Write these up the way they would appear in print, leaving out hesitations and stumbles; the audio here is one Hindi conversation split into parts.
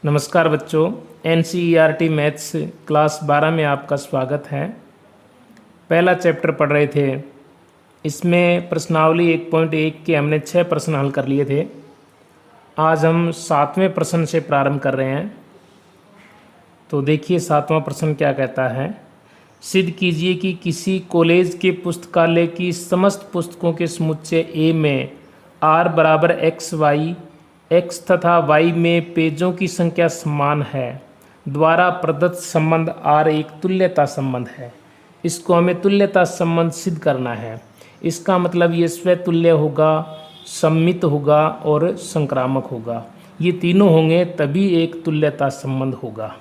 नमस्कार बच्चों, NCERT मैथ्स क्लास 12 में आपका स्वागत है। पहला चैप्टर पढ़ रहे थे। इसमें प्रश्नावली 1.1 के हमने 6 प्रश्न हल कर लिए थे। आज हम 7वें प्रश्न से प्रारंभ कर रहे हैं। तो देखिए 7वां प्रश्न क्या कहता है। सिद्ध कीजिए कि किसी कॉलेज के पुस्तकालय की समस्त पुस्तकों के समुच्चय A में R बराबर x तथा y में पेजों की संख्या समान है द्वारा प्रदत्त संबंध R एक तुल्यता संबंध है। इसको हमें तुल्यता संबंध सिद्ध करना है। इसका मतलब ये स्वतुल्य होगा, सममित होगा और संक्रामक होगा। ये तीनों होंगे तभी एक तुल्यता संबंध होगा।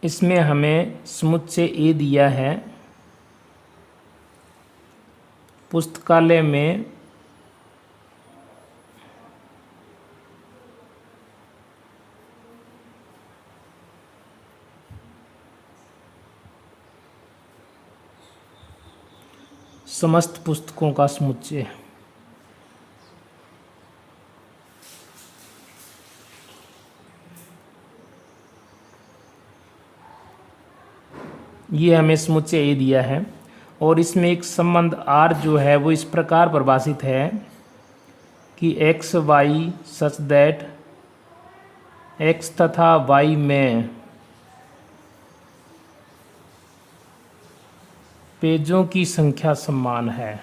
इसमें हमें समुच्चय A दिया है। पुस्तकालय में समस्त पुस्तकों का समुच्चय। ये हमें समुच्चय A दिया है और इसमें एक संबंध R जो है वो इस प्रकार परिभाषित है कि x y such that x तथा y में पेजों की संख्या समान है।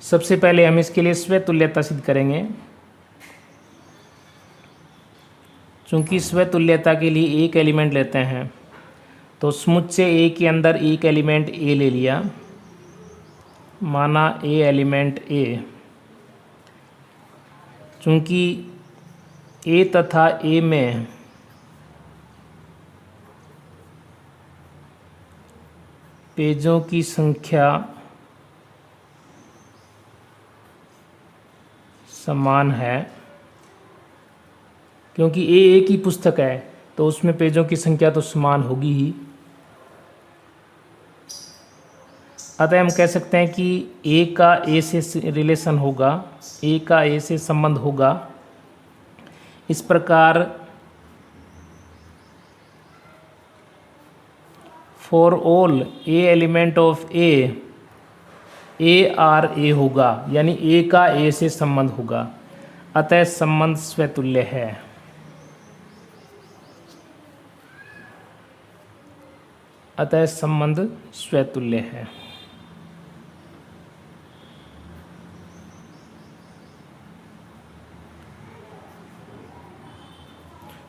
सबसे पहले हम इसके लिए स्वतुल्यता सिद्ध करेंगे। चूंकि स्वतुल्यता के लिए एक एलिमेंट लेते हैं तो समुच्चय A के अंदर एक एलिमेंट A ले लिया, माना A एलिमेंट A। चूंकि A तथा A में पेजों की संख्या समान है, क्योंकि A एक ही पुस्तक है तो उसमें पेजों की संख्या तो समान होगी ही। अतः हम कह सकते हैं कि A का A से रिलेशन होगा, A का A से संबंध होगा। इस प्रकार for all A element of A R A होगा, यानी A का A से संबंध होगा। अतः संबंध स्वतुल्य है। अतः संबंध स्वतुल्य है।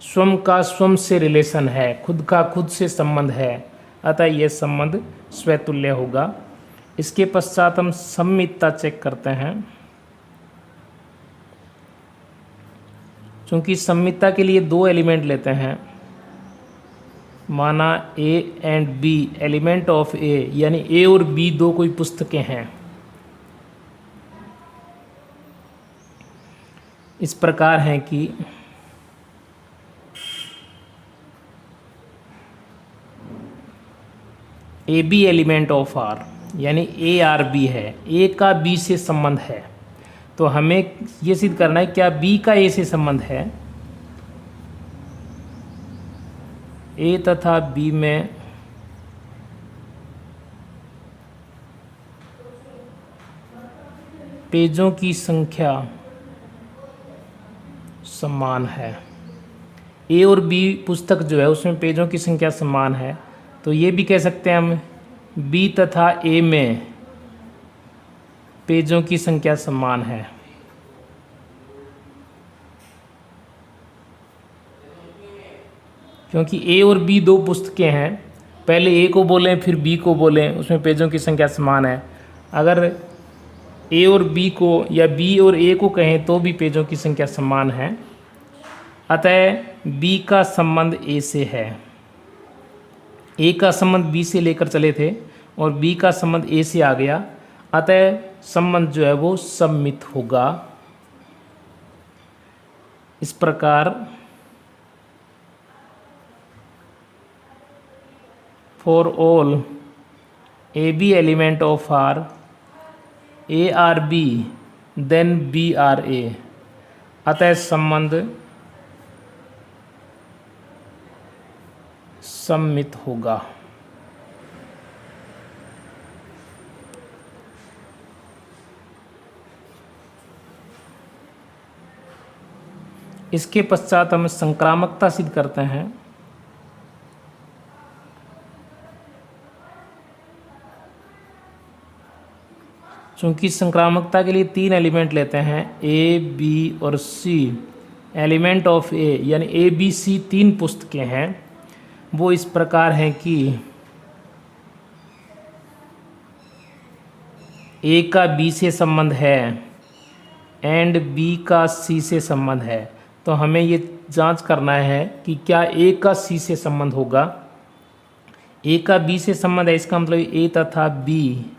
स्वयं का स्वयं से रिलेशन है, खुद का खुद से संबंध है, अतः यह संबंध स्वतुल्य होगा। इसके पश्चात हम सममितता चेक करते हैं। चूंकि सममितता के लिए दो एलिमेंट लेते हैं, माना A and B element of A, यानी A और B दो कोई पुस्तकें हैं। इस प्रकार हैं कि AB एलिमेंट ऑफ R, यानी A R B है, A का B से संबंध है। तो हमें यह सिद्ध करना है क्या B का A से संबंध है। A तथा B में पेजों की संख्या समान है। A और B पुस्तक जो है उसमें पेजों की संख्या समान है, तो ये भी कह सकते हैं हम B तथा A में पेजों की संख्या समान है। क्योंकि A और B दो पुस्तकें हैं, पहले A को बोलें फिर B को बोलें, उसमें पेजों की संख्या समान है। अगर A और B को या B और A को कहें तो भी पेजों की संख्या समान है। अतः B का संबंध A से है। A का संबंध B से लेकर चले थे और B का संबंध A से आ गया, अतः संबंध जो है वो सममित होगा। इस प्रकार for all A B element of r, a are b then B are a, अतः संबंध सम्मित होगा। इसके पश्चात हम संक्रामकता सिद्ध करते हैं। चूंकि संक्रामकता के लिए 3 एलिमेंट लेते हैं, ए बी और सी, एलिमेंट ऑफ ए यानी ए बी सी 3 पुस्तकें हैं, वो इस प्रकार हैं कि ए का बी से संबंध है एंड बी का सी से संबंध है। तो हमें ये जांच करना है कि क्या ए का सी से संबंध होगा। ए का बी से संबंध है, इसका मतलब ए तथा बी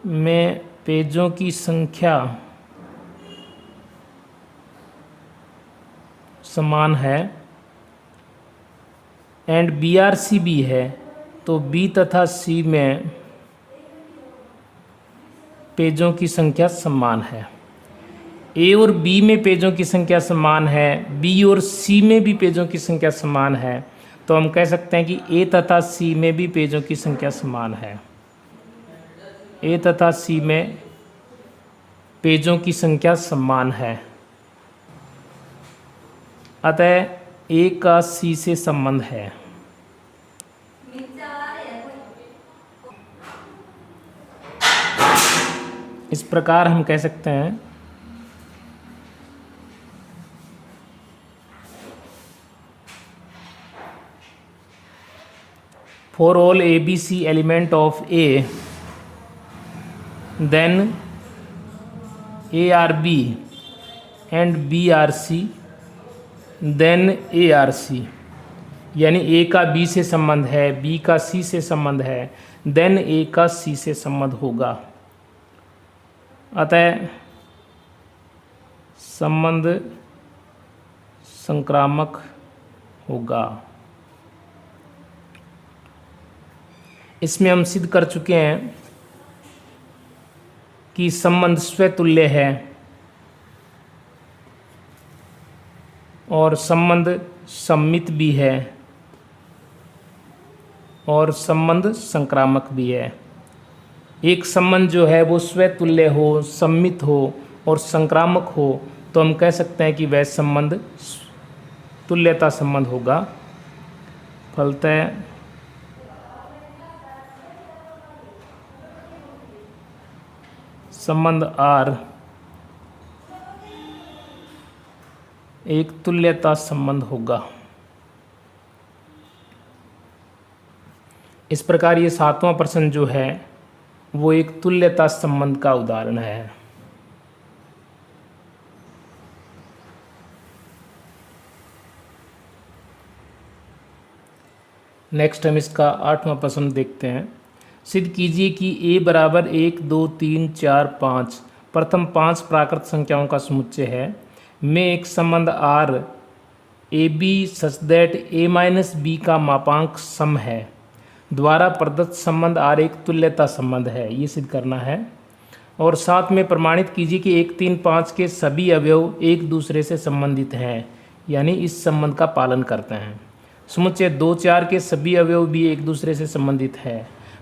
में पेजों की संख्या समान है एंड बी आर सी भी है, तो बी तथा सी में पेजों की संख्या समान है। ए और बी में पेजों की संख्या समान है, बी और सी में भी पेजों की संख्या समान है, तो हम कह सकते हैं कि ए तथा सी में भी पेजों की संख्या समान है। ए तथा सी में पेजों की संख्या समान है, अतः ए का सी से संबंध है। इस प्रकार हम कह सकते हैं for all A B C element of A then A R B and B R C then A R C, यानी ए का बी से संबंध है, बी का सी से संबंध है, देन ए का सी से संबंध होगा, अतः संबंध संक्रामक होगा। इसमें हम सिद्ध कर चुके हैं कि संबंध स्वतुल्य है और संबंध सम्मित भी है और संबंध संक्रामक भी है। एक संबंध जो है वो स्वतुल्य हो, सम्मित हो और संक्रामक हो तो हम कह सकते हैं कि वह संबंध तुल्यता संबंध होगा। फलतः संबंध आर एक तुल्यता संबंध होगा। इस प्रकार ये 7वां प्रश्न जो है वो एक तुल्यता संबंध का उदाहरण है। नेक्स्ट हम इसका 8वां प्रश्न देखते हैं। सिद्ध कीजिए कि a बराबर 1 2 3 4 5 प्रथम 5 प्राकृत संख्याओं का समुच्चय है में एक संबंध r A B such that a minus B का मापांक सम है द्वारा प्रदत्त संबंध आर एक तुल्यता संबंध है, ये सिद्ध करना है। और साथ में प्रमाणित कीजिए कि 1 3 5 के सभी अवयव एक दूसरे से संबंधित हैं, यानी इस संबंध का पालन करते हैं। समुच्चय 2 4 के सभी अवयव भी एक दूसरे से संबंधित है,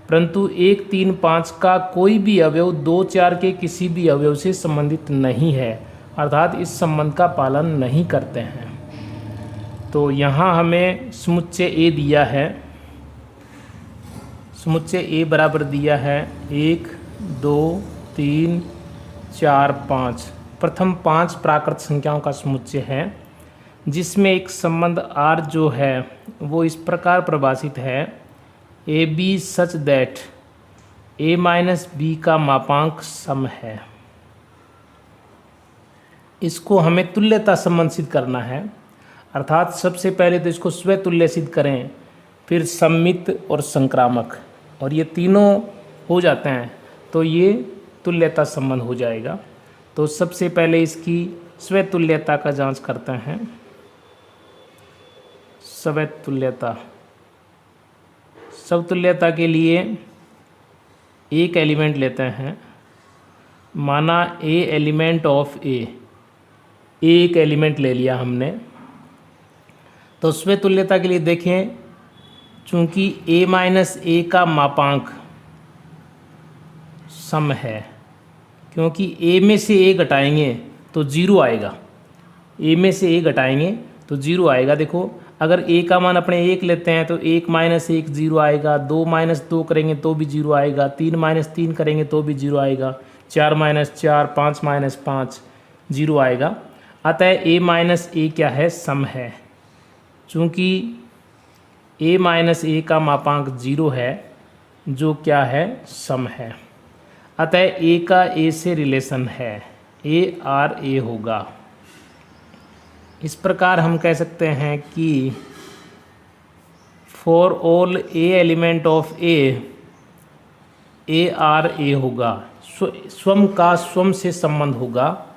परंतु 1 3 5 का कोई भी अवयव 2 4 के किसी भी अवयव से संबंधित नहीं है, अर्थात इस संबंध का पालन नहीं करते हैं। तो यहाँ हमें समुच्चय ए दिया है, समुच्चय ए बराबर दिया है 1 2 3 4 5 प्रथम 5 प्राकृत संख्याओं का समुच्चय है, जिसमें एक संबंध r जो है वो इस प्रकार परिभाषित है A B such that a minus B का मापांक सम है। इसको हमें तुल्यता संबंध सिद्ध करना है, अर्थात सबसे पहले तो इसको स्वतुल्य सिद्ध करें, फिर सम्मित और संक्रामक, और ये तीनों हो जाते हैं तो ये तुल्यता संबंध हो जाएगा। तो सबसे पहले इसकी स्वतुल्यता का जांच करते हैं। समतुल्यता। समतुल्यता के लिए एक एलिमेंट लेते हैं, माना ए एलिमेंट ऑफ ए, एक एलिमेंट ले लिया हमने। तो समतुल्यता के लिए देखें, चूँकि a माइनस ए का मापांक सम है, क्योंकि a में से a घटाएंगे तो जीरो आएगा, a में से a घटाएंगे तो जीरो आएगा। देखो, अगर a का मान अपने 1 लेते हैं तो 1 माइनस 1 जीरो आएगा, 2 माइनस 2 करेंगे तो भी जीरो आएगा, 3 माइनस 3 करेंगे तो भी जीरो आएगा, 4 माइनस 4, 5 माइनस 5 जीरो आएगा। अतः a माइनस ए क्या है, सम है। चूँकि a माइनस ए का मापांक जीरो है, जो क्या है, सम है। अतः a का a से रिलेशन है, a आर ए होगा। इस प्रकार हम कह सकते हैं कि for all a element of a r ए होगा, स्वम का स्वम से संबंध होगा,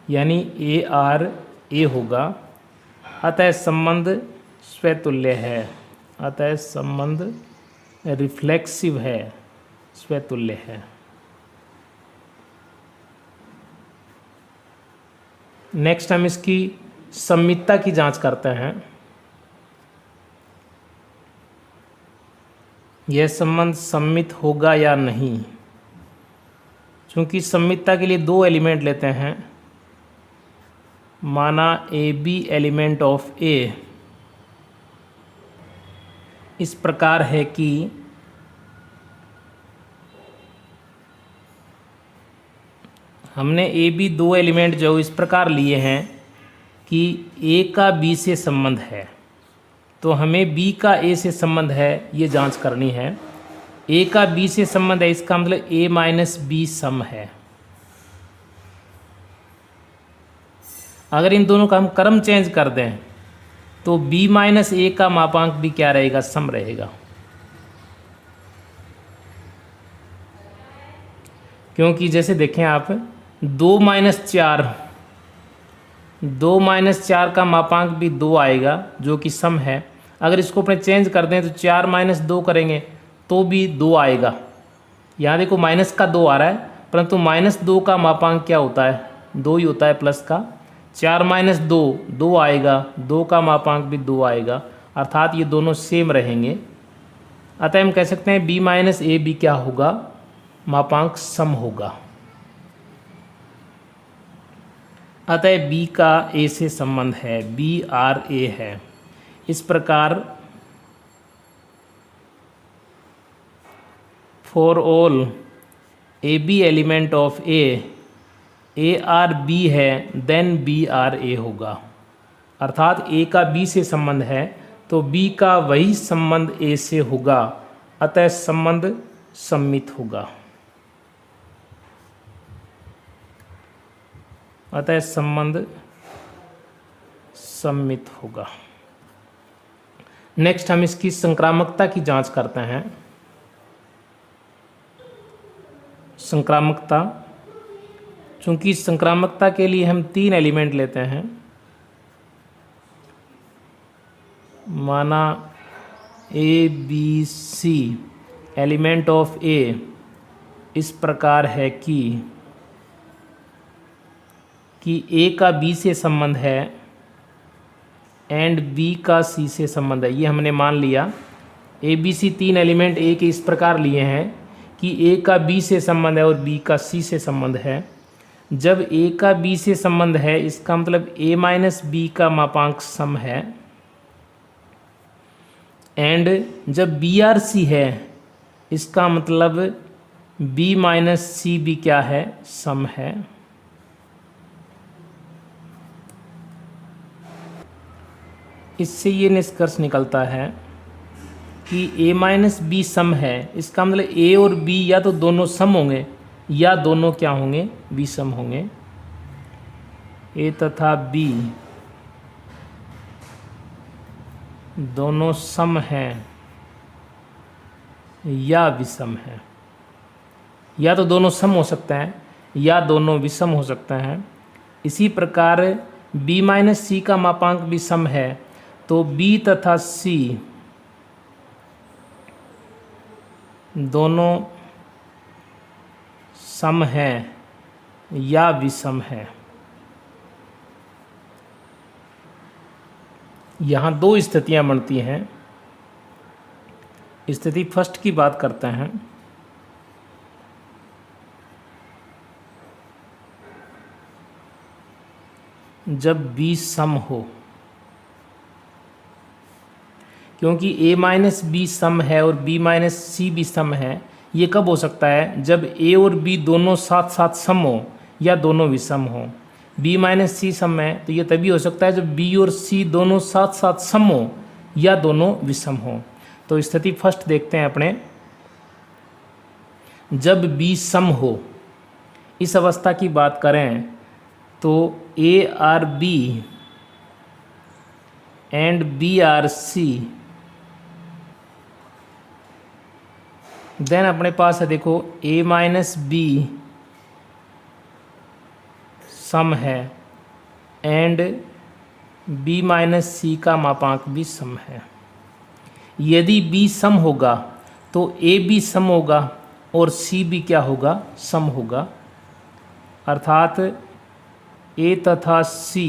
यानी a आर ए होगा। अतः संबंध स्वतुल्य है, अतः संबंध रिफ्लेक्सिव है, स्वतुल्य है। नेक्स्ट हम इसकी सममितता की जांच करते हैं। यह संबंध सममित होगा या नहीं। चूँकि सममितता के लिए दो एलिमेंट लेते हैं, माना a B element of a इस प्रकार है कि हमने ए बी दो एलिमेंट जो इस प्रकार लिए हैं कि ए का बी से संबंध है, तो हमें बी का ए से संबंध है ये जांच करनी है। ए का बी से संबंध है, इसका मतलब ए माइनस बी सम है। अगर इन दोनों का हम क्रम चेंज कर दें तो b माइनस ए का मापांक भी क्या रहेगा, सम रहेगा। क्योंकि जैसे देखें आप, 2 माइनस 4 का मापांक भी 2 आएगा, जो कि सम है। अगर इसको अपने चेंज कर दें तो 4 माइनस 2 करेंगे तो भी 2 आएगा। यहाँ देखो माइनस का 2 आ रहा है, परंतु माइनस 2 का मापांक क्या होता है, 2 ही होता है प्लस का। 4 माइनस 2 2 आएगा, 2 का मापांक भी 2 आएगा, अर्थात ये दोनों सेम रहेंगे। अतः हम कह सकते हैं b माइनस ए बी क्या होगा, मापांक सम होगा। अतः b का a से संबंध है, b आर ए है। इस प्रकार for all A B element of A are B है, देन बी आर ए होगा। अर्थात a का b से संबंध है तो b का वही संबंध a से होगा, अतः संबंध सम्मित होगा। अतः संबंध सम्मित होगा। नेक्स्ट हम इसकी संक्रामकता की जांच करते हैं। संक्रामकता, चूंकि संक्रामकता के लिए हम 3 एलिमेंट लेते हैं, माना a B C element of a इस प्रकार है कि ए का बी से संबंध है एंड बी का सी से संबंध है। ये हमने मान लिया। ए बी सी 3 एलिमेंट ए के इस प्रकार लिए हैं कि ए का बी से संबंध है और बी का सी से संबंध है। जब ए का बी से संबंध है, इसका मतलब ए माइनस बी का मापांक सम है। एंड जब बी आर सी है, इसका मतलब बी माइनस सी भी क्या है, सम है। इससे ये निष्कर्ष निकलता है कि a माइनस बी सम है। इसका मतलब a और b या तो दोनों सम होंगे या दोनों क्या होंगे, विषम होंगे। a तथा b दोनों सम हैं या विषम हैं। या तो दोनों सम हो सकते हैं या दोनों विषम हो सकते हैं। इसी प्रकार b माइनस सी का मापांक भी सम है, तो बी तथा सी दोनों सम हैं या विषम है। यहाँ दो स्थितियाँ बनती हैं। स्थिति फर्स्ट की बात करते हैं। जब बी सम हो, क्योंकि a माइनस बी सम है और b माइनस सी भी सम है। ये कब हो सकता है? जब a और b दोनों साथ साथ सम हो या दोनों विषम हो। b माइनस सी सम है तो ये तभी हो सकता है जब b और c दोनों साथ साथ सम हो या दोनों विषम हो। तो स्थिति फर्स्ट देखते हैं अपने। जब b सम हो, इस अवस्था की बात करें तो a R b and b R C, then अपने पास है देखो a माइनस बी सम है एंड b माइनस सी का मापांक भी सम है। यदि b सम होगा तो a भी सम होगा और c भी क्या होगा? सम होगा। अर्थात a तथा c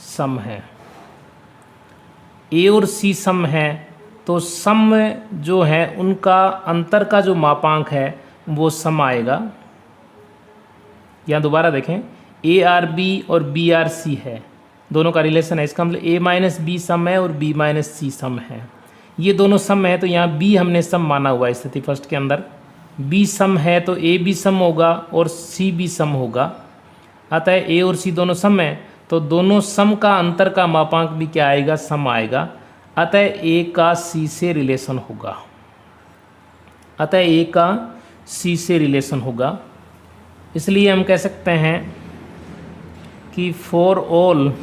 सम है। a और c सम है तो सम जो है उनका अंतर का जो मापांक है वो सम आएगा। यहाँ दोबारा देखें, ए आर बी और बी आर सी है, दोनों का रिलेशन है। इसका मतलब a माइनस बी सम है और b माइनस सी सम है। ये दोनों सम है तो यहाँ b हमने सम माना हुआ है स्थिति फर्स्ट के अंदर। b सम है तो a भी सम होगा और c भी सम होगा। अतः a और c दोनों सम है तो दोनों सम का अंतर का मापांक भी क्या आएगा? सम आएगा। अतः a का c से रिलेशन होगा। अतः a का c से रिलेशन होगा। इसलिए हम कह सकते हैं कि for all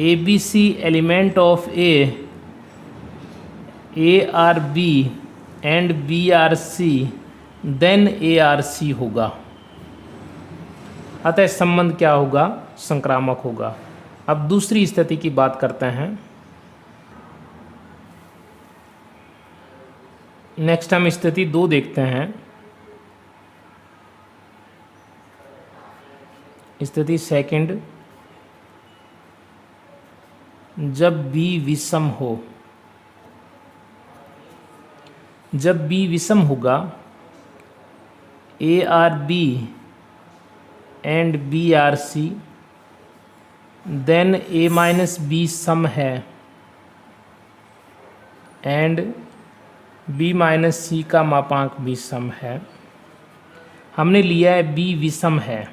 A B C element of A are B and B R C then A R C होगा। अतः संबंध क्या होगा? संक्रामक होगा। अब दूसरी स्थिति की बात करते हैं। नेक्स्ट हम स्थिति 2 देखते हैं। स्थिति सेकंड, जब b विषम हो। जब b विषम होगा, a R B and b R C, then a minus B सम है एंड b माइनस सी का मापांक भी सम है। हमने लिया है b विषम है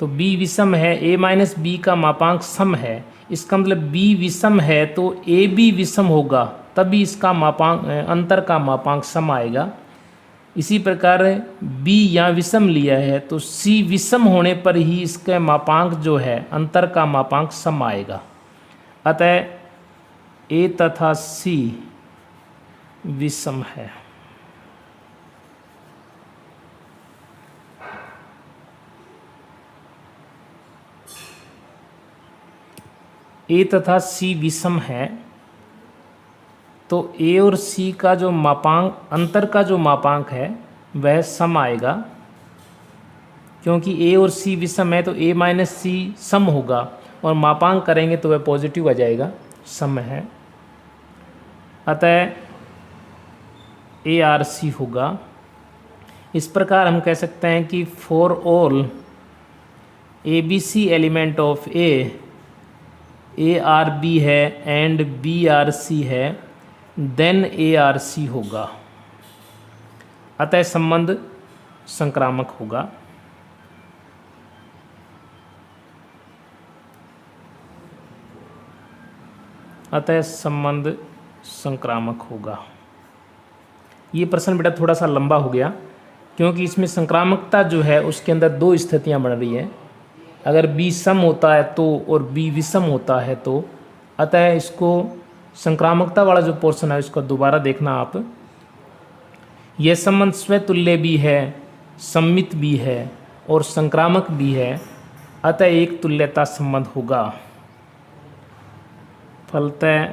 तो b विषम है, a माइनस बी का मापांक सम है। इसका मतलब b विषम है तो a भी विषम होगा, तभी इसका मापांक अंतर का मापांक सम आएगा। इसी प्रकार b यहाँ विषम लिया है तो c विषम होने पर ही इसका मापांक जो है अंतर का मापांक सम आएगा। अतः a तथा c विषम है। a तथा c विषम है तो a और c का जो मापांक, अंतर का जो मापांक है वह सम आएगा। क्योंकि a और c विषम है तो a माइनस सी सम होगा और मापांक करेंगे तो वह पॉजिटिव आ जाएगा, सम है। अतः ए आर सी होगा। इस प्रकार हम कह सकते हैं कि for all A B C element of A are B है एंड बी आर सी है, देन ए आर सी होगा। अतः संबंध संक्रामक होगा। अतः संबंध संक्रामक होगा। ये प्रश्न बेटा थोड़ा सा लंबा हो गया क्योंकि इसमें संक्रामकता जो है उसके अंदर 2 स्थितियां बन रही है। अगर b सम होता है तो और b विषम होता है तो, अतः इसको संक्रामकता वाला जो पोर्शन है इसको दोबारा देखना आप। यह संबंध स्वतुल्य भी है, सम्मित भी है और संक्रामक भी है। अतः एक तुल्यता संबंध होगा। फलतः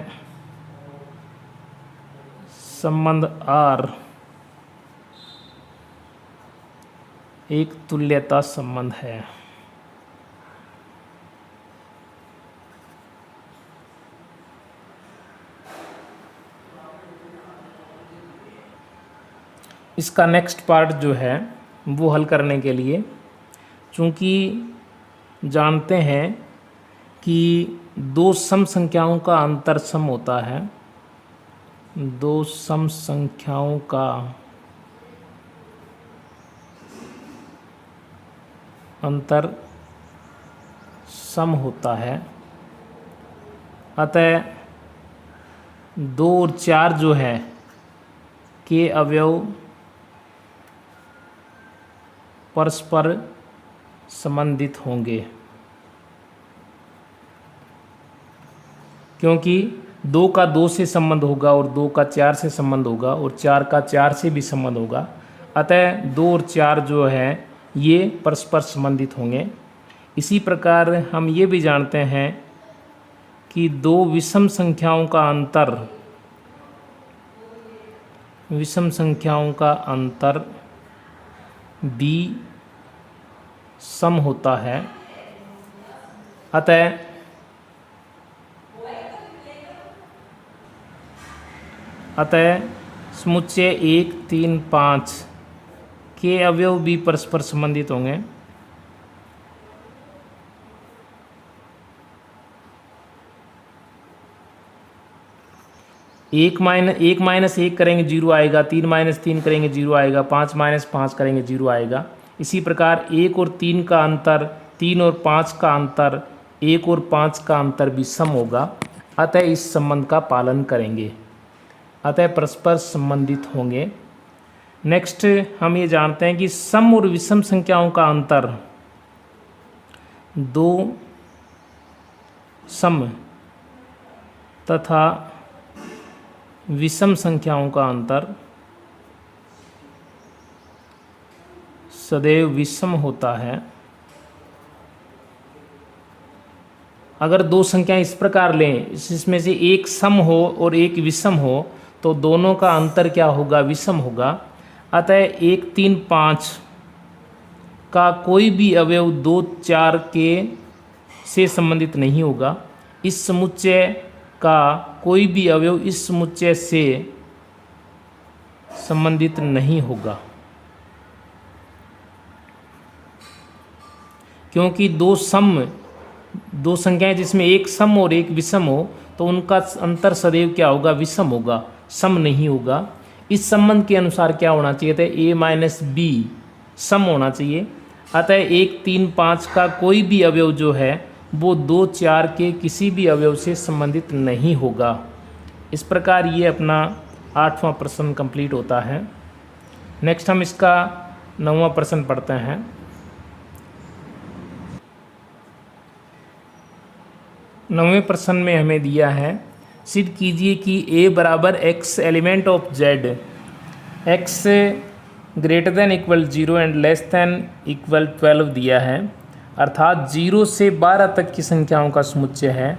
संबंध R एक तुल्यता संबंध है। इसका नेक्स्ट पार्ट जो है वो हल करने के लिए, चूँकि जानते हैं कि दो सम संख्याओं का अंतर सम होता है, दो सम संख्याओं का अंतर सम होता है, अतः 2 और 4 जो है के अवयव परस्पर संबंधित होंगे, क्योंकि 2 का 2 से संबंध होगा और 2 का 4 से संबंध होगा और 4 का 4 से भी संबंध होगा। अतः 2 और 4 जो है ये परस्पर संबंधित होंगे। इसी प्रकार हम ये भी जानते हैं कि 2 विषम संख्याओं का अंतर, विषम संख्याओं का अंतर भी सम होता है। अतः समुच्चय 1, 3, 5 के अवयव भी परस्पर संबंधित होंगे। एक माइनस एक करेंगे 0 आएगा, 3 माइनस 3 करेंगे 0 आएगा, 5 माइनस 5 करेंगे 0 आएगा। इसी प्रकार 1 और 3 का अंतर, 3 और 5 का अंतर, 1 और 5 का अंतर भी सम होगा। अतः इस संबंध का पालन करेंगे, अतः परस्पर संबंधित होंगे। नेक्स्ट हम ये जानते हैं कि सम और विषम संख्याओं का अंतर, 2 सम तथा विषम संख्याओं का अंतर सदैव विषम होता है। अगर 2 संख्याएं इस प्रकार लें, इसमें से एक सम हो और एक विषम हो, तो दोनों का अंतर क्या होगा? विषम होगा। अतः 1, 3, 5 का कोई भी अवयव 2, 4 के से संबंधित नहीं होगा। इस समुच्चय का कोई भी अवयव इस समुच्चय से संबंधित नहीं होगा, क्योंकि 2 संख्याएं जिसमें एक सम और एक विषम हो, तो उनका अंतर सदैव क्या होगा? विषम होगा, सम नहीं होगा। इस संबंध के अनुसार क्या होना चाहिए था? a माइनस बी सम होना चाहिए। अतः 1, 3, 5 का कोई भी अवयव जो है वो 2, 4 के किसी भी अवयव से संबंधित नहीं होगा। इस प्रकार ये अपना 8वां प्रश्न कंप्लीट होता है। नेक्स्ट हम इसका 9वां प्रश्न पढ़ते हैं। 9वें प्रश्न में हमें दिया है, सिद्ध कीजिए कि a बराबर x element of z x greater than equal 0 and less than equal 12 दिया है, अर्थात 0 से 12 तक की संख्याओं का समुच्चय है,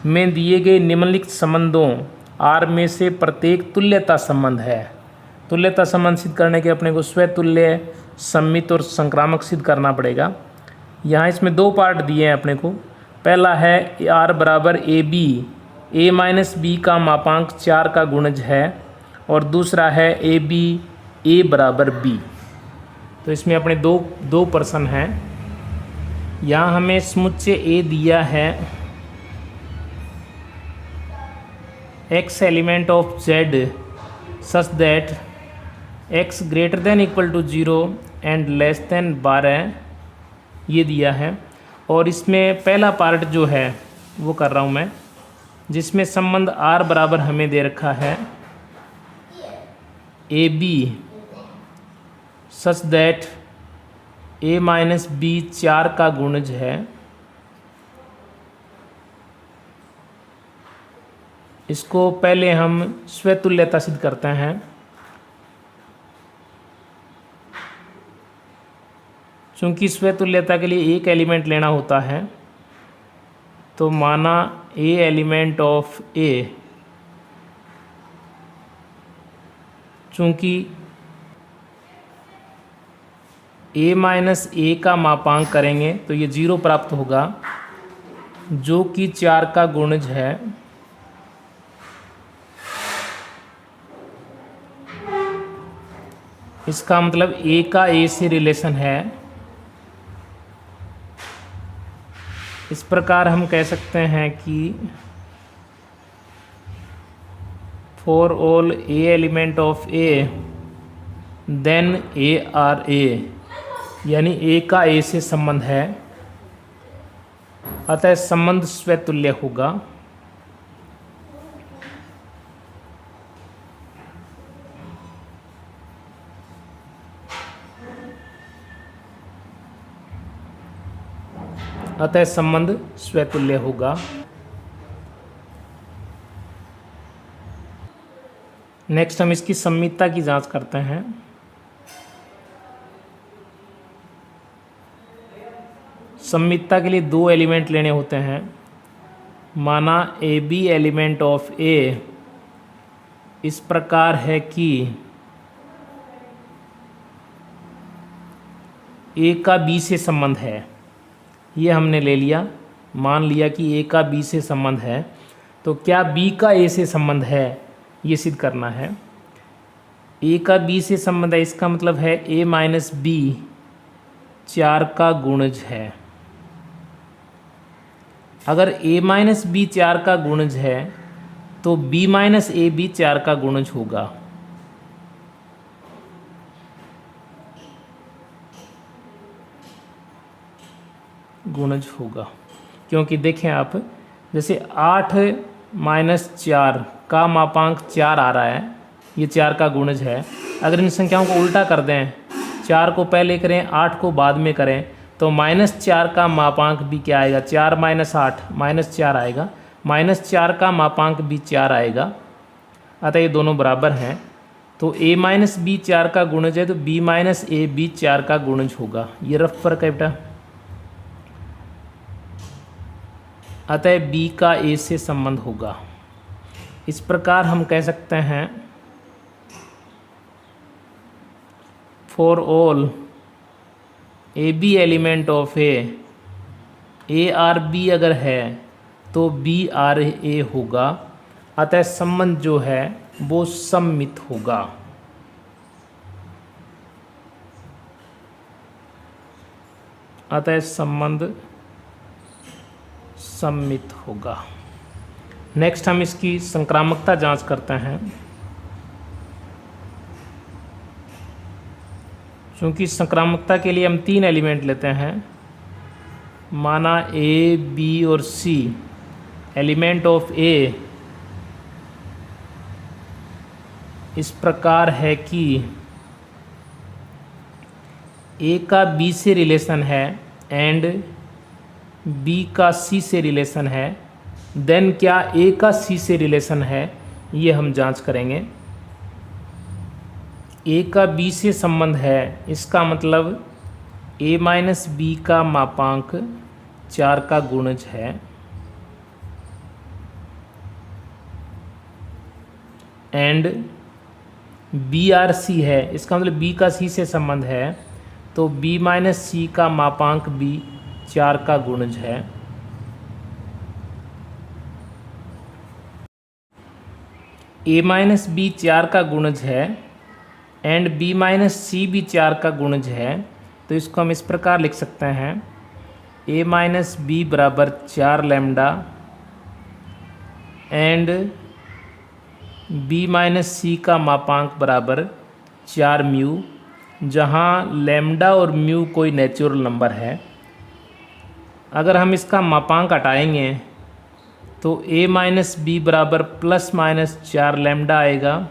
में दिए गए निम्नलिखित संबंधों R में से प्रत्येक तुल्यता संबंध है। तुल्यता संबंध सिद्ध करने के अपने को स्वतुल्य, सममित और संक्रामक सिद्ध करना पड़ेगा। यहाँ इसमें 2 पार्ट दिए हैं अपने को। पहला है R बराबर A B, a minus B का मापांक 4 का गुणज है, और दूसरा है ए बी a बराबर b। तो इसमें अपने दो प्रश्न हैं। यहाँ हमें समुच्चय A दिया है x element of z such that x greater than equal to 0 and less than 12 ये दिया है। और इसमें पहला पार्ट जो है वो कर रहा हूँ मैं, जिसमें संबंध R बराबर हमें दे रखा है A B such that a minus B 4 का गुणज है। इसको पहले हम स्वतुल्यता सिद्ध करते हैं। चूंकि स्वतुल्यता के लिए एक एलिमेंट लेना होता है, तो माना ए एलिमेंट ऑफ ए, चूँकि ए माइनस ए का मापांक करेंगे तो ये 0 प्राप्त होगा, जो कि 4 का गुणज है। इसका मतलब ए का ए से रिलेशन है। इस प्रकार हम कह सकते हैं कि for all a element of A then A r a, यानी ए का ए से संबंध है, अतः संबंध स्वतुल्य होगा। अतः संबंध स्वतुल्य होगा। नेक्स्ट हम इसकी सममितता की जांच करते हैं। सममितता के लिए 2 एलिमेंट लेने होते हैं। माना a B element of a इस प्रकार है कि ए का बी से संबंध है। ये हमने ले लिया, मान लिया कि ए का बी से संबंध है। तो क्या बी का ए से संबंध है, ये सिद्ध करना है। ए का बी से संबंध है, इसका मतलब है ए माइनस बी 4 का गुणज है। अगर a माइनस बी 4 का गुणज है तो b माइनस ए भी 4 का गुणज होगा। क्योंकि देखें आप, जैसे 8 माइनस 4 का मापांक 4 आ रहा है, ये 4 का गुणज है। अगर इन संख्याओं को उल्टा कर दें, 4 को पहले करें 8 को बाद में करें, तो -4 का मापांक भी क्या आएगा, 4 माइनस 8 -4 आएगा। -4 का मापांक भी 4 आएगा, अतः ये दोनों बराबर हैं। तो a माइनस बी 4 का गुणज है तो b माइनस ए भी 4 का गुणज होगा। ये रफ फर्क है बेटा। अतः b का a से संबंध होगा। इस प्रकार हम कह सकते हैं for all A B element of A are B अगर है तो बी आर ए होगा। अतः संबंध जो है वो सममित होगा। अतः संबंध सममित होगा। नेक्स्ट हम इसकी संक्रामकता जांच करते हैं। क्योंकि संक्रामकता के लिए हम 3 एलिमेंट लेते हैं। माना ए बी और सी एलिमेंट ऑफ ए इस प्रकार है कि ए का बी से रिलेशन है एंड बी का सी से रिलेशन है, देन क्या ए का सी से रिलेशन है, ये हम जांच करेंगे। ए का बी से संबंध है, इसका मतलब ए माइनस बी का मापांक 4 का गुणज है। एंड बी आर सी है, इसका मतलब बी का सी से संबंध है, तो बी माइनस सी का मापांक भी 4 का गुणज है। ए माइनस बी 4 का गुणज है एंड बी माइनस सी भी 4 का गुणज है, तो इसको हम इस प्रकार लिख सकते हैं ए माइनस बी बराबर 4 लैम्डा एंड बी माइनस सी का मापांक बराबर 4 म्यू, जहाँ लैम्डा और म्यू कोई नेचुरल नंबर है। अगर हम इसका मापांक हटाएंगे तो a माइनस बी बराबर ±4 लैम्डा आएगा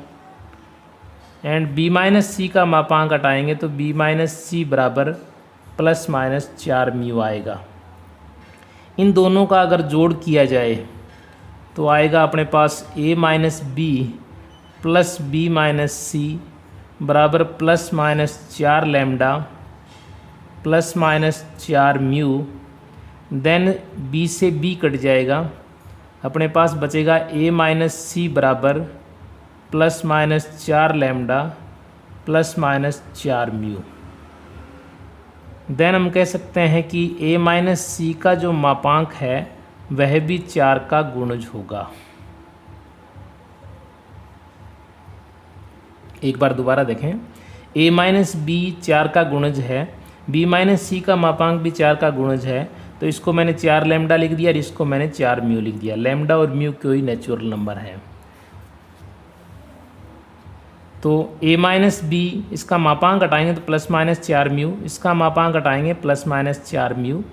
एंड b माइनस सी का मापांक हटाएंगे तो b माइनस सी बराबर ±4 म्यू आएगा। इन दोनों का अगर जोड़ किया जाए तो आएगा अपने पास a minus b plus b minus c बराबर ±4 लैम्डा ±4 म्यू, देन बी से बी कट जाएगा, अपने पास बचेगा ए माइनस सी बराबर plus minus 4 lambda plus minus 4 mu. Then हम कह सकते हैं कि ए माइनस सी का जो मापांक है वह भी 4 का गुणज होगा। एक बार दोबारा देखें, ए माइनस बी 4 का गुणज है, बी माइनस सी का मापांक भी 4 का गुणज है, तो इसको मैंने 4 लैम्डा लिख दिया और इसको मैंने 4 म्यू लिख दिया। लैम्डा और म्यू कोई नेचुरल नंबर है, तो ए माइनस बी इसका मापांक हटाएंगे तो प्लस माइनस 4 म्यू, इसका मापांक हटाएंगे प्लस माइनस 4 म्यू,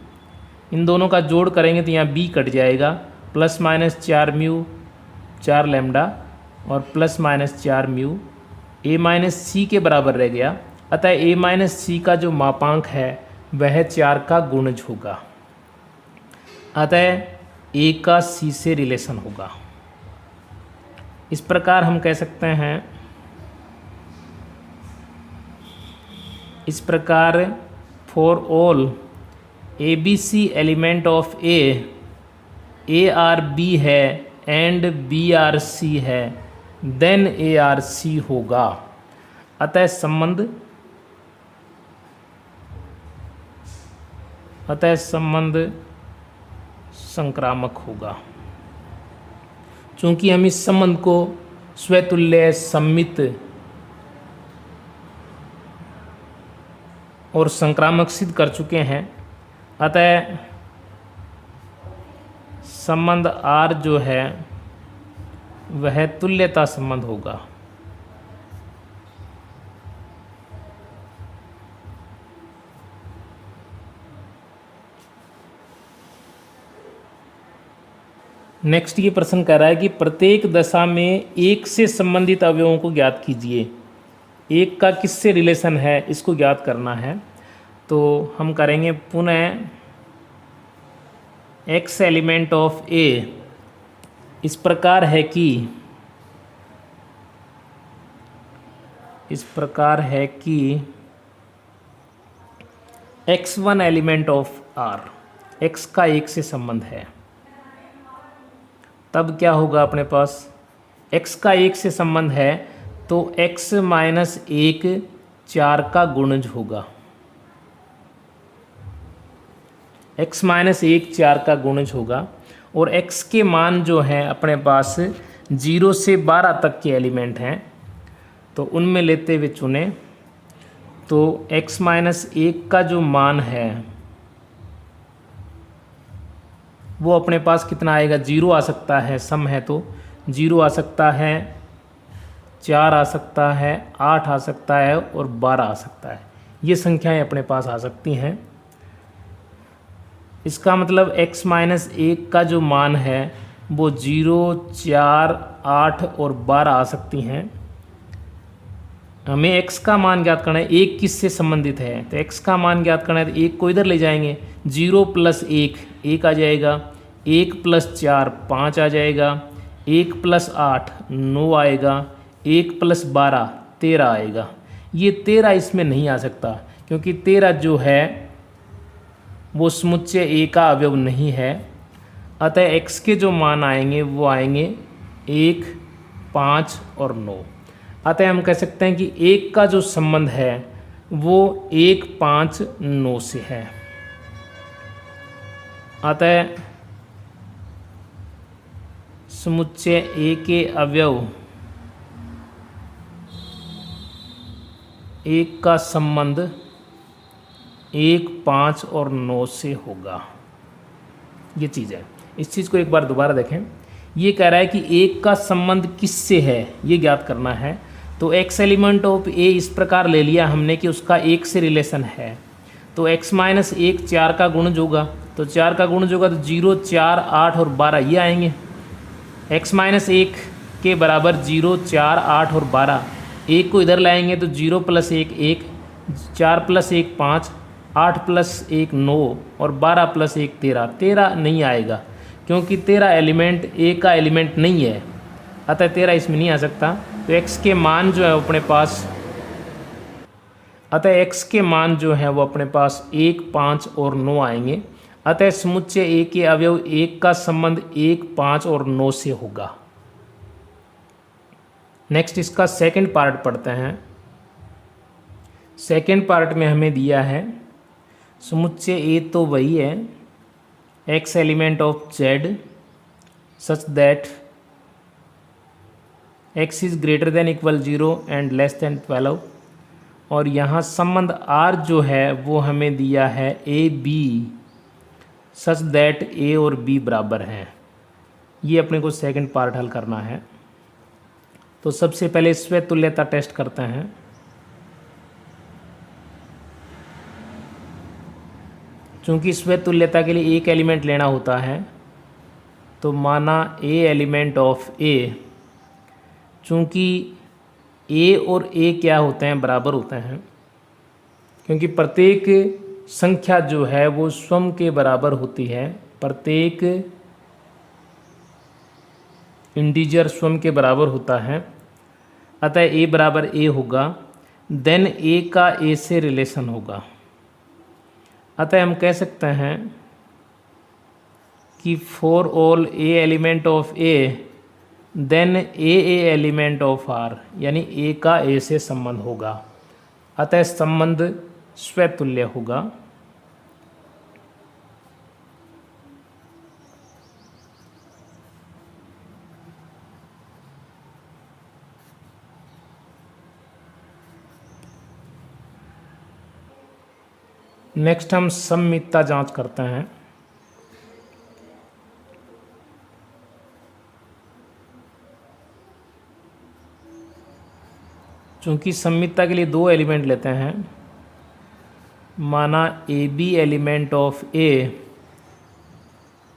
इन दोनों का जोड़ करेंगे तो यहाँ बी कट जाएगा, प्लस माइनस 4 म्यू 4 लैम्डा और plus minus 4 mu A minus सी के बराबर रह गया। अतः ए माइनस सी का जो मापांक है वह 4 का गुणज होगा, अतः ए का सी से रिलेशन होगा। इस प्रकार हम कह सकते हैं, इस प्रकार for all A B C element of A are B है एंड बी आर सी है, देन ए आर सी होगा। अतः संबंध संक्रामक होगा। चूंकि हम इस संबंध को स्वतुल्य, सममित और संक्रामक सिद्ध कर चुके हैं, अतः संबंध आर जो है वह तुल्यता संबंध होगा। नेक्स्ट ये प्रश्न कह रहा है कि प्रत्येक दशा में एक से संबंधित अवयवों को ज्ञात कीजिए। एक का किससे रिलेशन है इसको ज्ञात करना है, तो हम करेंगे पुनः एक्स एलिमेंट ऑफ ए इस प्रकार है कि x1 element of are, x का एक से संबंध है, तब क्या होगा अपने पास, x का एक से संबंध है तो x माइनस 1 4 का गुणज होगा, x माइनस 1 4 का गुणज होगा। और x के मान जो हैं अपने पास 0 से 12 तक के एलिमेंट हैं, तो उनमें लेते हुए चुने, तो x माइनस 1 का जो मान है वो अपने पास कितना आएगा, 0 आ सकता है, सम है तो 0 आ सकता है, 4 आ सकता है, 8 आ सकता है और 12 आ सकता है। ये संख्याएं अपने पास आ सकती हैं। इसका मतलब x माइनस 1 का जो मान है वो 0, 4, 8 और 12 आ सकती हैं। हमें x का मान ज्ञात करना है, एक किससे संबंधित है, तो x का मान ज्ञात करना है तो एक को इधर ले जाएंगे, 0 प्लस 1 1 आ जाएगा, 1 प्लस 4 5 आ जाएगा, 1 प्लस 8 9 आएगा, 1 प्लस 12 13 आएगा। ये 13 इसमें नहीं आ सकता क्योंकि 13 जो है वो समुच्चय ए का अवयव नहीं है। अतः x के जो मान आएंगे वो आएंगे 1, 5 और 9। अतः हम कह सकते हैं कि एक का जो संबंध है वो 1, 5, 9 से है। अतः समुच्चय ए के अवयव एक का संबंध 1, 5 और 9 से होगा। ये चीज़ है, इस चीज़ को एक बार दोबारा देखें। ये कह रहा है कि एक का संबंध किससे है ये ज्ञात करना है, तो x एलिमेंट ऑफ ए इस प्रकार ले लिया हमने कि उसका एक से रिलेशन है, तो x माइनस 1 4 का गुणज होगा, तो 4 का गुणज होगा तो 0, 4, 8 और 12 ये आएंगे। x माइनस 1 के बराबर 0, 4, 8 और 12, एक को इधर लाएंगे तो 0 प्लस 1 1, 4 प्लस 1 5, 8 प्लस 1 9 और 12 प्लस 1 13। 13 नहीं आएगा क्योंकि 13 एलिमेंट ए का एलिमेंट नहीं है, अतः 13 इसमें नहीं आ सकता। तो x के मान जो है अपने पास, अतः x के मान जो है वो अपने पास 1, 5 और 9 आएंगे। अतः समुच्चय ए के अवयव 1 का संबंध 1, 5 और 9 से होगा। नेक्स्ट इसका सेकंड पार्ट पढ़ते हैं। सेकंड पार्ट में हमें दिया है समुच्चय ए तो वही है x element of z such that x is greater than equal 0 and less than 12, और यहाँ संबंध r जो है वो हमें दिया है A B such that a और b बराबर हैं। ये अपने को सेकंड पार्ट हल करना है। तो सबसे पहले स्वै तुल्यता टेस्ट करते हैं। चूँकि स्वै तुल्यता के लिए एक एलिमेंट लेना होता है, तो माना a एलिमेंट ऑफ a, चूँकि a और a क्या होते हैं, बराबर होते हैं, क्योंकि प्रत्येक संख्या जो है वो स्वयं के बराबर होती है। प्रत्येक इंटीजर स्वयं के बराबर होता है। अतः a बराबर a होगा, देन a का a से रिलेशन होगा। अतः हम कह सकते हैं कि for all a element of a then a element of r, यानी a का a से संबंध होगा। अतः संबंध स्वतुल्य होगा। नेक्स्ट हम सममितता जांच करते हैं। चूँकि सममितता के लिए दो एलिमेंट लेते हैं, माना a B element of a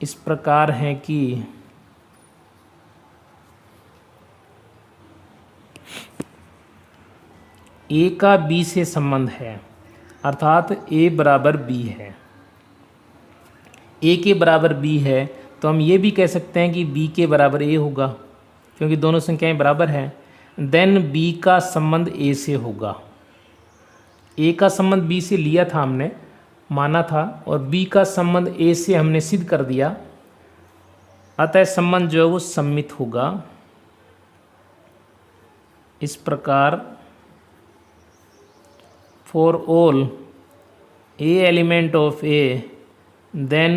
इस प्रकार है कि ए का बी से संबंध है, अर्थात a बराबर b है। a के बराबर b है तो हम ये भी कह सकते हैं कि b के बराबर a होगा, क्योंकि दोनों संख्याएं बराबर हैं। देन b का संबंध a से होगा। a का संबंध b से लिया था, हमने माना था, और b का संबंध a से हमने सिद्ध कर दिया। अतः संबंध जो है वो सम्मित होगा। इस प्रकार for all a element of a then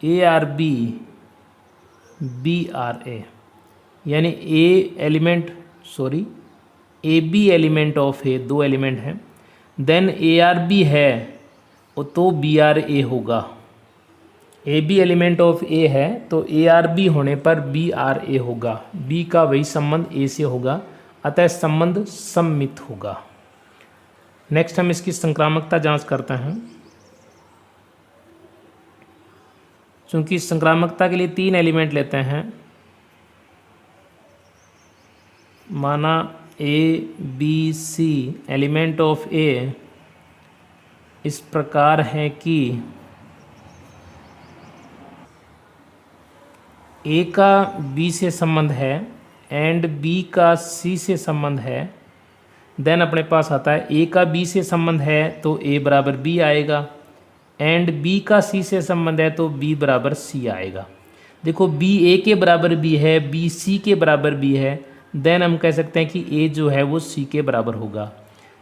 a r b b r a, यानी a b element of a दो एलिमेंट हैं, देन a r b है तो b r a होगा। a b element of a है तो a r b होने पर b r a होगा। b का वही संबंध a से होगा, अतः संबंध सम्मित होगा। नेक्स्ट हम इसकी संक्रामकता जांच करते हैं। चूँकि संक्रामकता के लिए तीन एलिमेंट लेते हैं, माना a B C element of a इस प्रकार है कि ए का बी से संबंध है एंड बी का सी से संबंध है। देन अपने पास आता है ए का बी से संबंध है तो a बराबर b आएगा, एंड b का c से संबंध है तो b बराबर c आएगा। देखो b a के बराबर b है, b c के बराबर b है, देन हम कह सकते हैं कि a जो है वो c के बराबर होगा।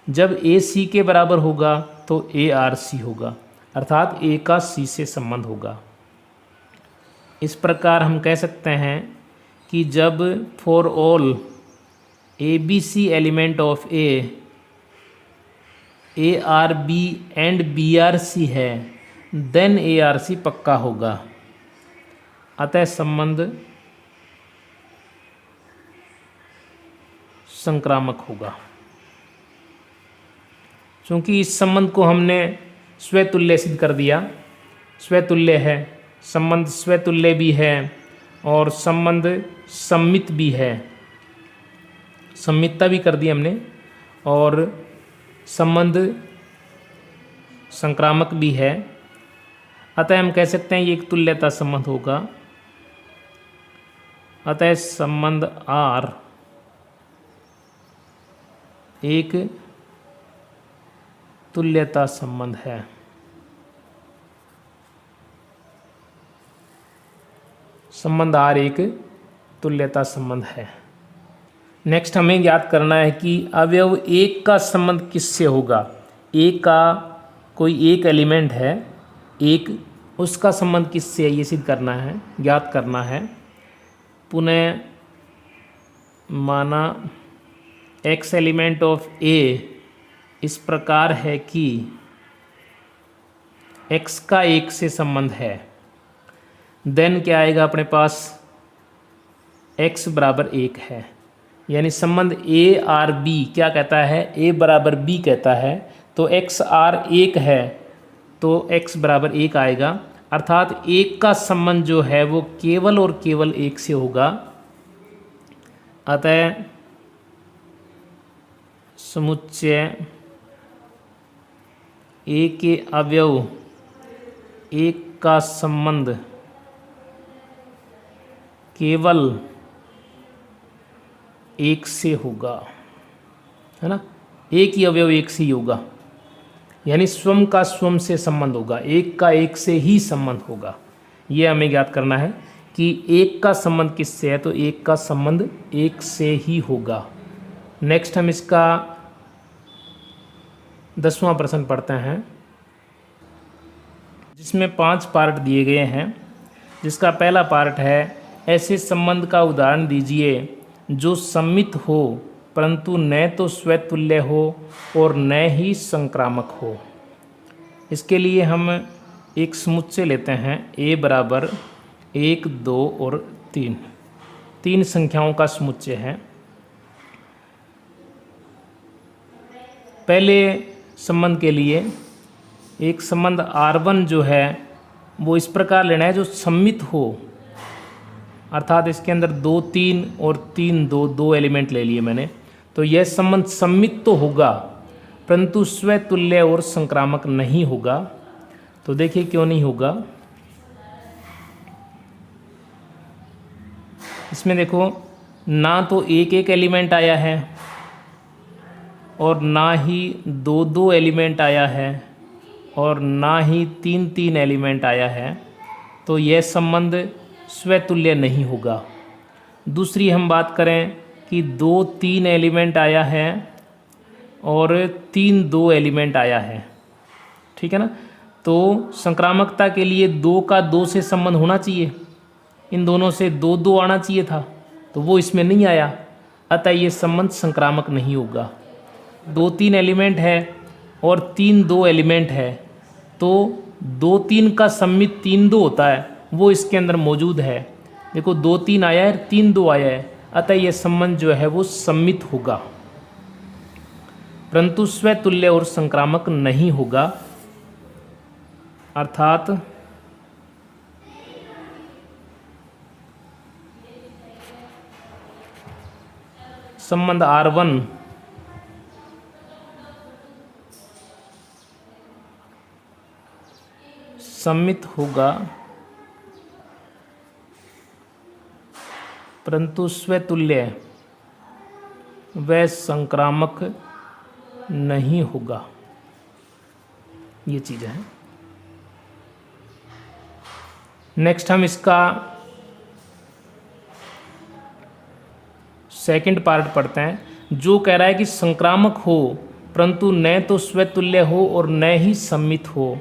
जब a c के बराबर होगा तो a r c होगा, अर्थात a का c से संबंध होगा। इस प्रकार हम कह सकते हैं कि जब for all A B C element of A are B and B R C है, देन ए आर सी पक्का होगा। अतः संबंध संक्रामक होगा। क्योंकि इस संबंध को हमने स्वतुल्य सिद्ध कर दिया, स्वतुल्य है, संबंध स्वतुल्य भी है और संबंध सम्मित भी है, सम्मितता भी कर दी हमने, और संबंध संक्रामक भी है। अतः हम कह सकते हैं ये एक तुल्यता संबंध होगा। अतः संबंध R एक तुल्यता संबंध है। संबंध R एक तुल्यता संबंध है। नेक्स्ट हमें ज्ञात करना है कि अवयव एक का संबंध किससे होगा। एक का कोई एक एलिमेंट है, एक, उसका संबंध किससे है ये सिद्ध करना है, ज्ञात करना है। पुनः माना x एलिमेंट ऑफ A इस प्रकार है कि x का एक से संबंध है, देन क्या आएगा अपने पास, x बराबर एक है। यानी संबंध A R B क्या कहता है, A बराबर B कहता है, तो x R एक है तो x बराबर एक आएगा। अर्थात एक का संबंध जो है वो केवल और केवल एक से होगा। अतः समुच्चय A के अवयव एक का संबंध केवल एक से होगा, है ना। एक ही अवयव एक से ही होगा, यानी स्वयं का स्वयं से संबंध होगा, एक का एक से ही संबंध होगा। ये हमें ज्ञात करना है कि एक का संबंध किससे है, तो एक का संबंध एक से ही होगा। नेक्स्ट हम इसका 10वां प्रश्न पढ़ते हैं, जिसमें 5 पार्ट दिए गए हैं। जिसका पहला पार्ट है, ऐसे संबंध का उदाहरण दीजिए जो सम्मित हो परंतु न तो स्वतुल्य हो और न ही संक्रामक हो। इसके लिए हम एक समुच्चय लेते हैं, A बराबर 1, 2 और 3, 3 संख्याओं का समुच्चय है। पहले संबंध के लिए एक संबंध R1 जो है वो इस प्रकार लेना है जो सम्मित हो, अर्थात इसके अंदर 2, 3 और 3, 2, 2 एलिमेंट ले लिए मैंने। तो यह संबंध सम्मित तो होगा परंतु स्वतुल्य और संक्रामक नहीं होगा। तो देखिए क्यों नहीं होगा। इसमें देखो, ना तो एक एक एलिमेंट आया है और ना ही 2, 2 एलिमेंट आया है और ना ही 3, 3 एलिमेंट आया है, तो यह संबंध स्वतुल्य नहीं होगा। दूसरी हम बात करें कि 2, 3 एलिमेंट आया है और 3, 2 एलिमेंट आया है, ठीक है ना। तो संक्रामकता के लिए 2 का 2 से संबंध होना चाहिए, इन दोनों से 2, 2 आना चाहिए था, तो वो इसमें नहीं आया, अतः ये संबंध संक्रामक नहीं होगा। 2, 3 एलिमेंट है और 3, 2 एलिमेंट है, तो 2, 3 का सम्मित 3, 2 होता है, वो इसके अंदर मौजूद है। देखो 2, 3 आया है, 3, 2 आया है, अतः यह संबंध जो है वो सम्मित होगा परंतु स्वतुल्य और संक्रामक नहीं होगा। अर्थात संबंध R1 सम्मित होगा परंतु स्वतुल्य व संक्रामक नहीं होगा। ये चीज़ है। नेक्स्ट हम इसका सेकंड पार्ट पढ़ते हैं, जो कह रहा है कि संक्रामक हो परंतु न तो स्वतुल्य हो और न ही सम्मित हो।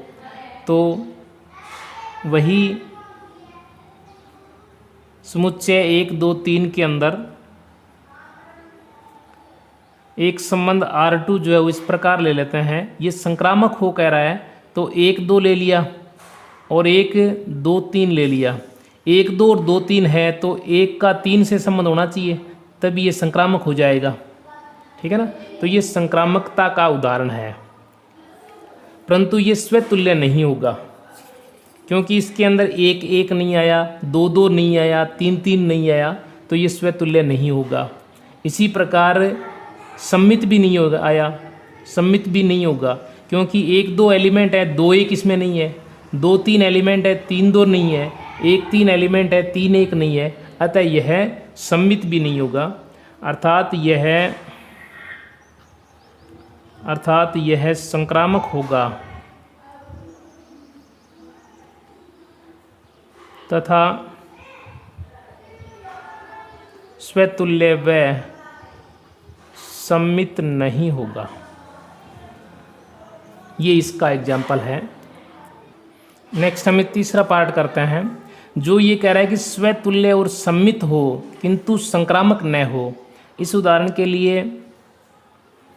तो वही समुच्चय 1, 2, 3 के अंदर एक संबंध R2 जो है वो इस प्रकार ले लेते हैं। ये संक्रामक हो कह रहा है, तो 1, 2 ले लिया और 1, 2, 3 ले लिया। 1, 2 और 2, 3 है तो 1 का 3 से संबंध होना चाहिए, तभी ये संक्रामक हो जाएगा, ठीक है ना। तो ये संक्रामकता का उदाहरण है, परंतु ये स्वतुल्य नहीं होगा क्योंकि इसके अंदर 1, 1 नहीं आया, 2, 2 नहीं आया, 3, 3 नहीं आया, तो ये स्वतुल्य नहीं होगा। इसी प्रकार सम्मित भी नहीं होगा, आया सम्मित भी नहीं होगा क्योंकि 1, 2 एलिमेंट है, 2, 1 इसमें नहीं है, 2, 3 एलिमेंट है, 3, 2 नहीं है, 1, 3 एलिमेंट है, 3, 1 नहीं है, अतः यह सम्मित भी नहीं होगा। अर्थात यह संक्रामक होगा तथा स्वतुल्य व सम्मित नहीं होगा। ये इसका एग्जाम्पल है। नेक्स्ट हम तीसरा पार्ट करते हैं, जो ये कह रहा है कि स्वतुल्य और सम्मित हो किंतु संक्रामक न हो। इस उदाहरण के लिए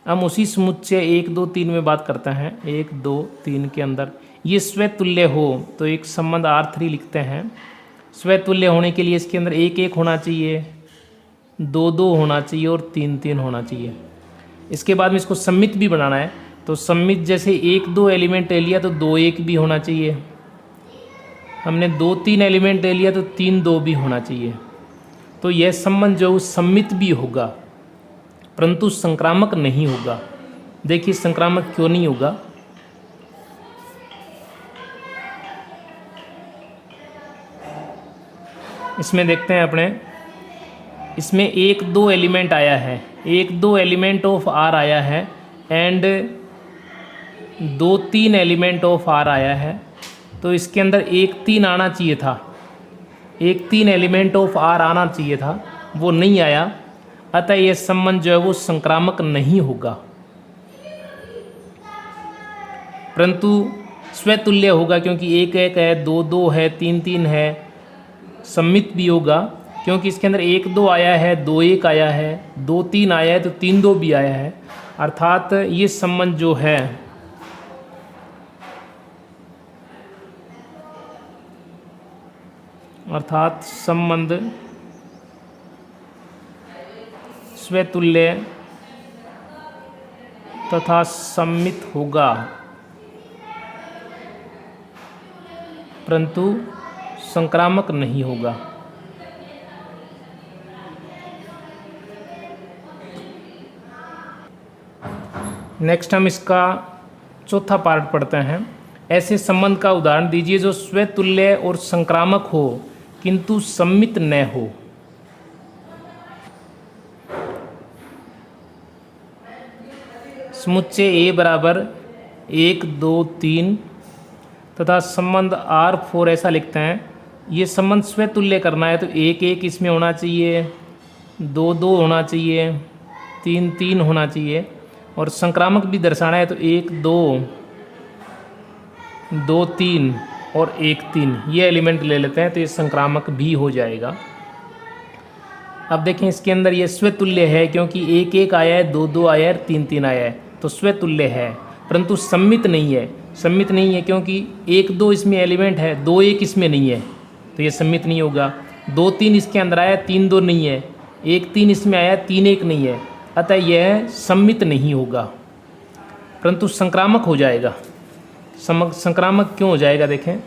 हम उसी समुच्चय 1 2 3 में बात करते हैं। 1 2 3 के अंदर ये स्वतुल्य हो तो एक संबंध R3 लिखते हैं। स्वतुल्य होने के लिए इसके अंदर 1 1 होना चाहिए, 2 2 होना चाहिए और 3 3 होना चाहिए। इसके बाद में इसको सम्मित भी बनाना है, तो सम्मित जैसे 1 2 एलिमेंट ले लिया तो 2 1 भी होना चाहिए। हमने 2 3 एलिमेंट ले लिया तो 3 2 भी होना चाहिए। तो यह संबंध जो सम्मित भी होगा परंतु संक्रामक नहीं होगा। देखिए संक्रामक क्यों नहीं होगा। इसमें देखते हैं अपने, इसमें 1 2 एलिमेंट आया है, 1 2 एलिमेंट ऑफ R आया है एंड 2 3 एलिमेंट ऑफ R आया है। तो इसके अंदर 1 3 आना चाहिए था, 1 3 एलिमेंट ऑफ R आना चाहिए था, वो नहीं आया। अतः यह संबंध जो है वो संक्रामक नहीं होगा परंतु स्वतुल्य होगा, क्योंकि 1 1 है, 2 2 है, 3 3 है। सम्मित भी होगा क्योंकि इसके अंदर 1 2 आया है, 2 1 आया है, 2 3 आया है तो 3 2 भी आया है। अर्थात ये संबंध जो है संबंध स्वतुल्य तथा सम्मित होगा परंतु संक्रामक नहीं होगा। नेक्स्ट हम इसका चौथा पार्ट पढ़ते हैं। ऐसे संबंध का उदाहरण दीजिए जो स्वतुल्य और संक्रामक हो किंतु सम्मित न हो। समुच्चय A बराबर 1 2 3 तथा संबंध R4 ऐसा लिखते हैं। ये संबंध स्वतुल्य करना है तो 1 1 इसमें होना चाहिए, 2 2 होना चाहिए, 3 3 होना चाहिए। और संक्रामक भी दर्शाना है तो 1 2 2 3 और 1 3 ये एलिमेंट ले लेते हैं तो ये संक्रामक भी हो जाएगा। अब देखें इसके अंदर ये स्वतुल्य है क्योंकि 1 1 आया है, 2 2 आया है, 3 3 आया है, तो स्वतुल्य है परंतु सम्मित नहीं है। सम्मित नहीं है क्योंकि 1 2 इसमें एलिमेंट है, 2 1 इसमें नहीं है, तो ये सम्मित नहीं होगा। 2 3 इसके अंदर आया, 3 2 नहीं है, 1 3 इसमें आया, 3 1 नहीं है, अतः यह सम्मित नहीं होगा परंतु संक्रामक हो जाएगा। संक्रामक क्यों हो जाएगा देखें,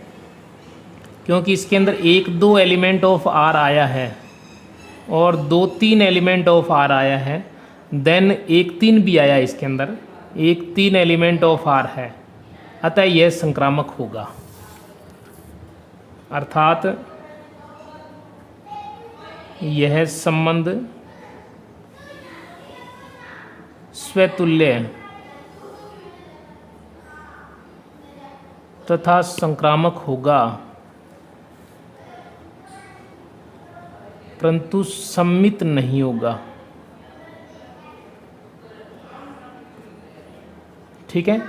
क्योंकि इसके अंदर 1 2 एलिमेंट ऑफ R आया है और 2 3 एलिमेंट ऑफ R आया है, देन 1 3 भी आया है, इसके अंदर 1 3 एलिमेंट ऑफ R है, अतः यह संक्रामक होगा। अर्थात यह संबंध स्वतुल्य तथा संक्रामक होगा परंतु सम्मित नहीं होगा। ठीक है,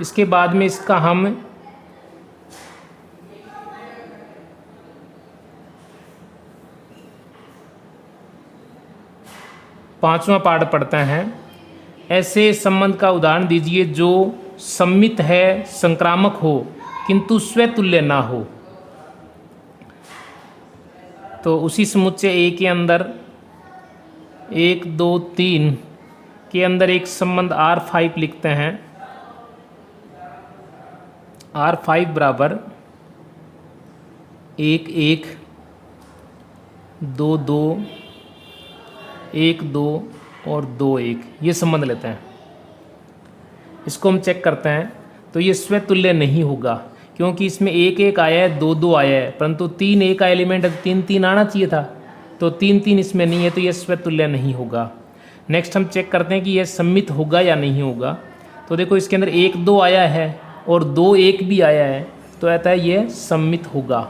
इसके बाद में इसका हम पांचवा पार्ट पढ़ते हैं। ऐसे संबंध का उदाहरण दीजिए जो सम्मित है, संक्रामक हो किंतु स्वतुल्य ना हो। तो उसी समुच्चय A के अंदर 1 2 3 के अंदर एक संबंध R5 लिखते हैं। R5 बराबर 1 1 2 2 1 2 और 2 1 ये संबंध लेते हैं। इसको हम चेक करते हैं तो ये स्वतुल्य नहीं होगा क्योंकि इसमें 1 1 आया है, 2 2 आया है, परंतु 3 1 का एलिमेंट है, 3 3 आना चाहिए था, तो 3 3 इसमें नहीं है, तो ये स्वतुल्य नहीं होगा। नेक्स्ट हम चेक करते हैं कि यह सम्मित होगा या नहीं होगा। तो देखो इसके अंदर 1 2 आया है और 2 1 भी आया है, तो अतः यह सम्मित होगा।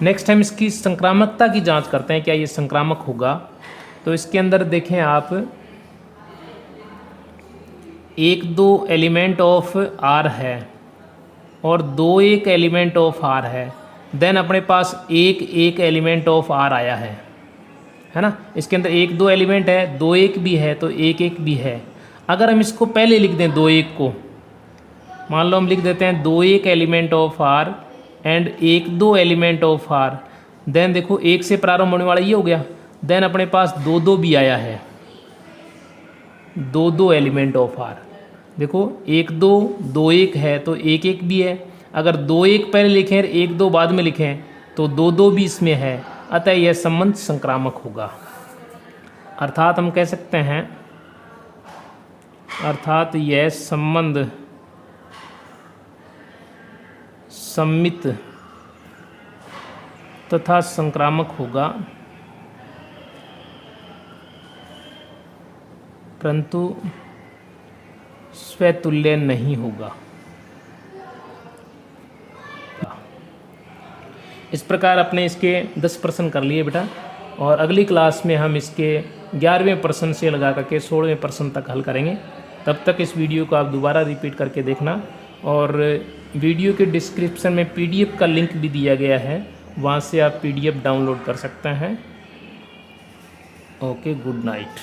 नेक्स्ट हम इसकी संक्रामकता की जांच करते हैं, क्या ये संक्रामक होगा। तो इसके अंदर देखें आप, 1-2 एलिमेंट ऑफ आर है और 2-1 एलिमेंट ऑफ आर है, देन अपने पास 1-1 एलिमेंट ऑफ आर आया है ना। इसके अंदर 1-2 एलिमेंट है, 2-1 भी है, तो 1-1 भी है। अगर हम इसको पहले लिख दें 2-1 को, मान लो हम लिख देते हैं 2-1 element of R and 1-2 element of R, then देखो 1 से प्रारंभ होने वाला ये हो गया, देन अपने पास 2-2 भी आया है, 2-2 एलिमेंट ऑफ आर। देखो 1-2 2-1 है तो 1-1 भी है। अगर 2-1 पहले लिखें और 1-2 बाद में लिखें तो 2-2 भी इसमें है, अतः यह संबंध संक्रामक होगा। अर्थात हम कह सकते हैं, अर्थात यह संबंध सम्मित तथा संक्रामक होगा, परंतु स्वतुल्य नहीं होगा। इस प्रकार अपने इसके 10 प्रश्न कर लिए बेटा, और अगली क्लास में हम इसके 11वें प्रश्न से लगा करके 16वें प्रश्न तक हल करेंगे। तब तक इस वीडियो को आप दोबारा रिपीट करके देखना, और वीडियो के डिस्क्रिप्शन में PDF का लिंक भी दिया गया है, वहाँ से आप PDF डाउनलोड कर सकते हैं। Okay, good night.